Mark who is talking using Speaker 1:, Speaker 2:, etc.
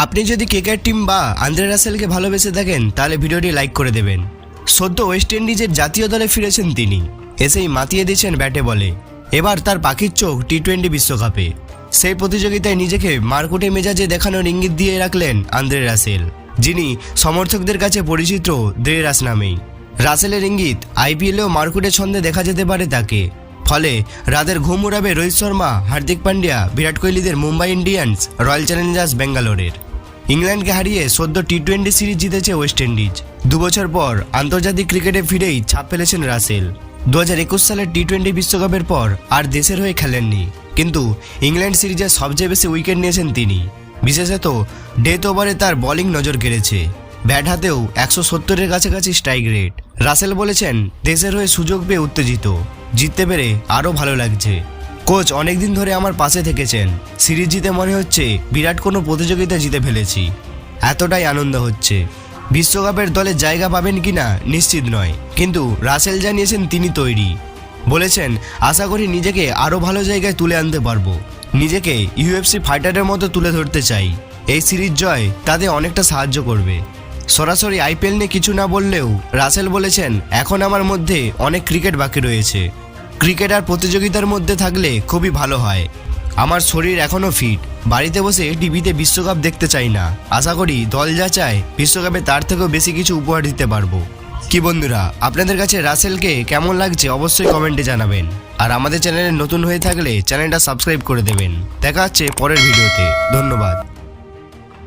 Speaker 1: আপনি যদি KKR team বা আন্দ্রে রাসেলকে ভালোবেসে থাকেন তাহলে ভিডিওটি লাইক করে দেবেন। সদ্য ওয়েস্ট ইন্ডিজের জাতীয় দলে ফিরেছেন তিনি, এসেই মাতিয়ে দিয়েছেন ব্যাটে বলে। এবার তার পাখির চোখ টি-20 বিশ্বকাপে। সেই প্রতিযোগিতায় নিজেকে মারকুটে মেজাজে দেখানোর ইঙ্গিত দিয়ে রাখলেন আন্দ্রে রাসেল, যিনি সমর্থকদের কাছে পরিচিত দ্রেরাস নামেই। রাসেলের ইঙ্গিত আইপিএলেও মারকুটে ছন্দে দেখা যেতে পারে তাকে। ফলে রাতের ঘুম উড়াবে রোহিত শর্মা, হার্দিক পান্ডিয়া, বিরাট কোহলিদের মুম্বাই ইন্ডিয়ান্স, রয়্যাল চ্যালেঞ্জার্স বেঙ্গালোরের। ইংল্যান্ডকে হারিয়ে সদ্য টি-20 সিরিজ জিতেছে ওয়েস্ট ইন্ডিজ। 2 বছর পর আন্তর্জাতিক ক্রিকেটে ফিরেই ছাপ ফেলেছেন রাসেল। 2021 সালের টি-20 বিশ্বকাপের পর আর দেশের হয়ে খেলেননি, কিন্তু ইংল্যান্ড সিরিজে সবচেয়ে বেশি উইকেট নিয়েছেন তিনি। বিশেষত ডেথ ওভারে তার বোলিং নজর কেড়েছে। ব্যাট হাতেও 170-এর কাছাকাছি স্ট্রাইক রেট। রাসেল বলেছেন, দেশের হয়ে সুযোগ পেয়ে উত্তেজিত, জিততে পেরে আরও ভালো লাগছে। কোচ অনেকদিন ধরে আমার পাশে থেকেছেন। সিরিজ জিতে মনে হচ্ছে বিরাট কোনো প্রতিযোগিতা জিতে ফেলেছি। এতটাই আনন্দ হচ্ছে। বিশ্বকাপের দলে জায়গা পাবেন কিনা নিশ্চিত নয়, কিন্তু রাসেল জানিয়েছেন তিনি তৈরি। বলেছেন, আশা করি নিজেকে আরও ভালো জায়গায় তুলে আনতে পারবো। নিজেকে ইউএফসি ফাইটারের মতো তুলে ধরতে চাই। এই সিরিজ জয় তাতে অনেকটা সাহায্য করবে। সরাসরি আইপিএল নিয়ে কিছু না বললেও রাসেল বলেছেন, এখন আমার মধ্যে অনেক ক্রিকেট বাকি রয়েছে। ক্রিকেট আর প্রতিযোগিতার মধ্যে থাকলে খুবই ভালো হয়। আমার শরীর এখনও ফিট। বাড়িতে বসে টিভিতে বিশ্বকাপ দেখতে চাই না। আশা করি দল যা চায় বিশ্বকাপে তার থেকেও বেশি কিছু উপহার দিতে পারবো। কি বন্ধুরা, আপনাদের কাছে রাসেলকে কেমন লাগছে অবশ্যই কমেন্টে জানাবেন। আর আমাদের চ্যানেলে নতুন হয়ে থাকলে চ্যানেলটা সাবস্ক্রাইব করে দেবেন। দেখা হচ্ছে পরের ভিডিওতে। ধন্যবাদ।